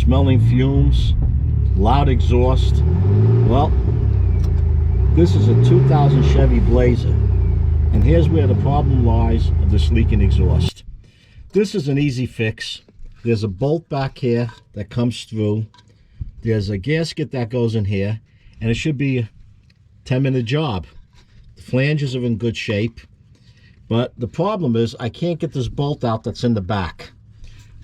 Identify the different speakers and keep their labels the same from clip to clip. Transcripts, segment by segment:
Speaker 1: smelling fumes, loud exhaust. Well, this is a 2000 Chevy Blazer, and here's where the problem lies of this leaking exhaust. This is an easy fix. There's a bolt back here that comes through. There's a gasket that goes in here, and it should be a 10-minute job. The flanges are in good shape, but the problem is I can't get this bolt out that's in the back.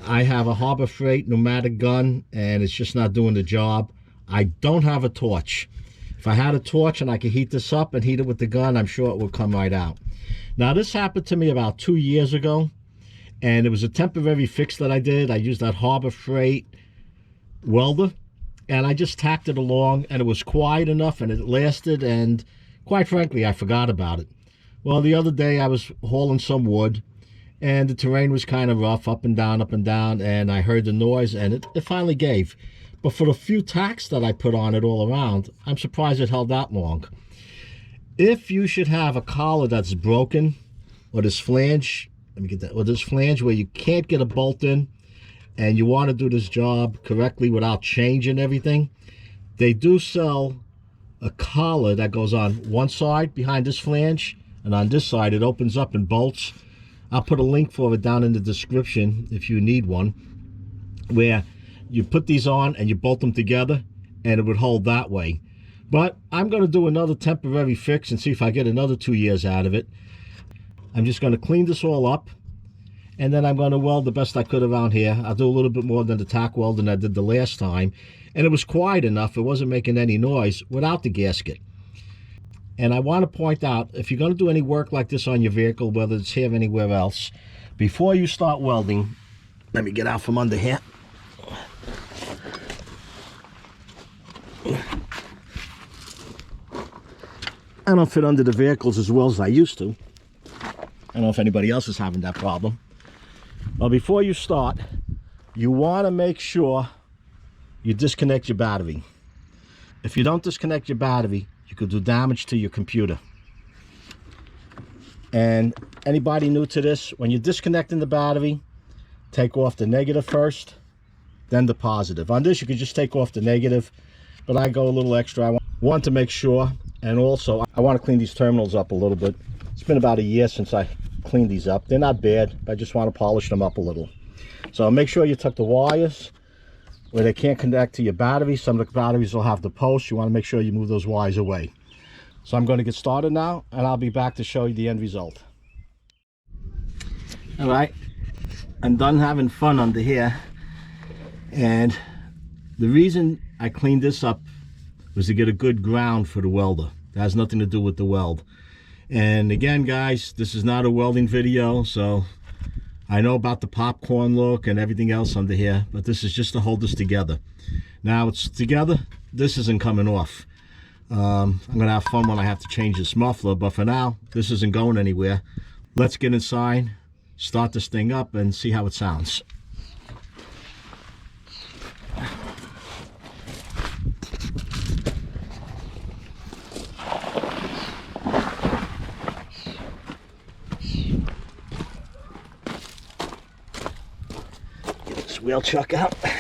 Speaker 1: I have a Harbor Freight pneumatic gun, and it's just not doing the job. I don't have a torch. If I had a torch and I could heat this up and heat it with the gun, I'm sure it would come right out. Now, this happened to me about 2 years ago, and it was a temporary fix that I did. I used that Harbor Freight welder, and I just tacked it along, and it was quiet enough, and it lasted, and quite frankly, I forgot about it. Well, the other day I was hauling some wood, and the terrain was kind of rough, up and down, and I heard the noise, and it finally gave. But for the few tacks that I put on it all around, I'm surprised it held that long. If you should have a collar that's broken, or this flange, let me get that, or this flange where you can't get a bolt in, and you want to do this job correctly without changing everything, they do sell a collar that goes on one side behind this flange, and on this side it opens up and bolts. I'll put a link for it down in the description if you need one, where you put these on and you bolt them together, and it would hold that way. But I'm going to do another temporary fix and see if I get another 2 years out of it. I'm just going to clean this all up, and then I'm going to weld the best I could around here. I'll do a little bit more than the tack welding I did the last time, and it was quiet enough. It wasn't making any noise without the gasket. And I want to point out, if you're going to do any work like this on your vehicle, whether it's here or anywhere else, before you start welding, let me get out from under here. I don't fit under the vehicles as well as I used to. I don't know if anybody else is having that problem. Well, before you start, you want to make sure you disconnect your battery. If you don't disconnect your battery, you could do damage to your computer. And anybody new to this, when you're disconnecting the battery, take off the negative first, then the positive. On this, you could just take off the negative, but I go a little extra. I want to make sure, and also I want to clean these terminals up a little bit. It's been about a year since I cleaned these up. They're not bad, but I just want to polish them up a little. So make sure you tuck the wires where they can't connect to your battery. Some of the batteries will have the posts. You want to make sure you move those wires away. So I'm going to get started now, and I'll be back to show you the end result. All right, I'm done having fun under here, and the reason I cleaned this up was to get a good ground for the welder. That has nothing to do with the weld. And again, guys, this is not a welding video, so I know about the popcorn look and everything else under here, but this is just to hold this together. Now it's together, this isn't coming off. I'm gonna have fun when I have to change this muffler, but for now, this isn't going anywhere. Let's get inside, start this thing up, and see how it sounds. Wheel chuck out. Okay.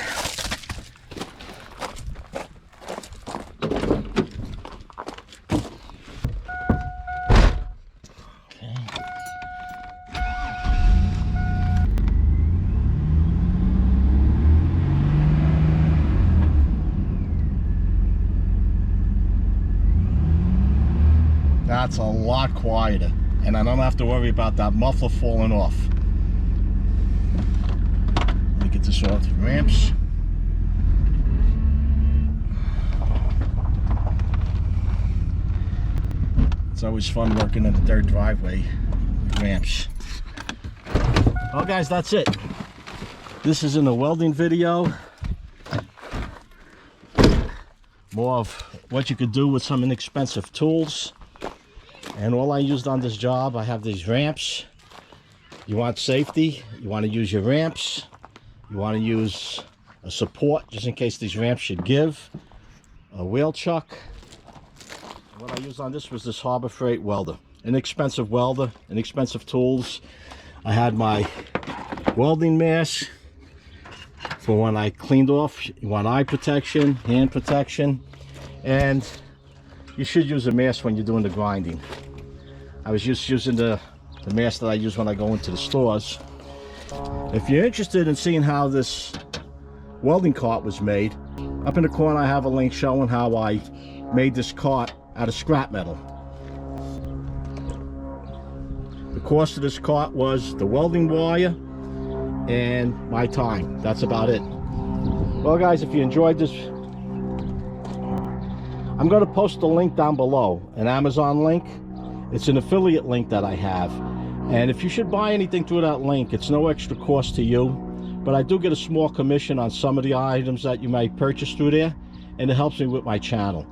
Speaker 1: That's a lot quieter, and I don't have to worry about that muffler falling off. Get this off the ramps. It's always fun working in the dirt driveway with ramps. Well, guys, that's it. This isn't a welding video. More of what you could do with some inexpensive tools. And all I used on this job, I have these ramps. You want safety, you want to use your ramps. You want to use a support just in case these ramps should give. A wheel chuck. What I used on this was this Harbor Freight welder. Inexpensive welder, inexpensive tools. I had my welding mask for when I cleaned off. You want eye protection, hand protection, and you should use a mask when you're doing the grinding. I was just using the mask that I use when I go into the stores. If you're interested in seeing how this welding cart was made, up in the corner I have a link showing how I made this cart out of scrap metal. The cost of this cart was the welding wire and my time. That's about it. Well guys, if you enjoyed this, I'm going to post a link down below, an Amazon link. It's an affiliate link that I have, and if you should buy anything through that link, it's no extra cost to you, but I do get a small commission on some of the items that you may purchase through there, and it helps me with my channel.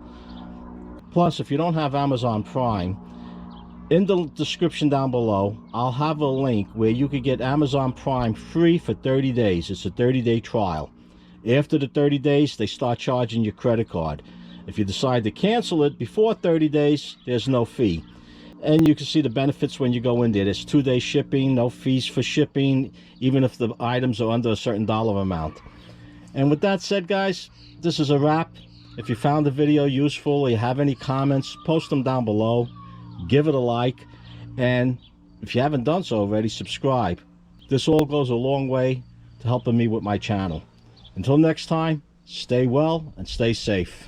Speaker 1: Plus, if you don't have Amazon Prime, in the description down below, I'll have a link where you can get Amazon Prime free for 30 days. It's a 30-day trial. After the 30 days, they start charging your credit card. If you decide to cancel it before 30 days, there's no fee. And you can see the benefits when you go in there. There's 2-day shipping, no fees for shipping, even if the items are under a certain dollar amount. And with that said, guys, this is a wrap. If you found the video useful or you have any comments, post them down below. Give it a like. And if you haven't done so already, subscribe. This all goes a long way to helping me with my channel. Until next time, stay well and stay safe.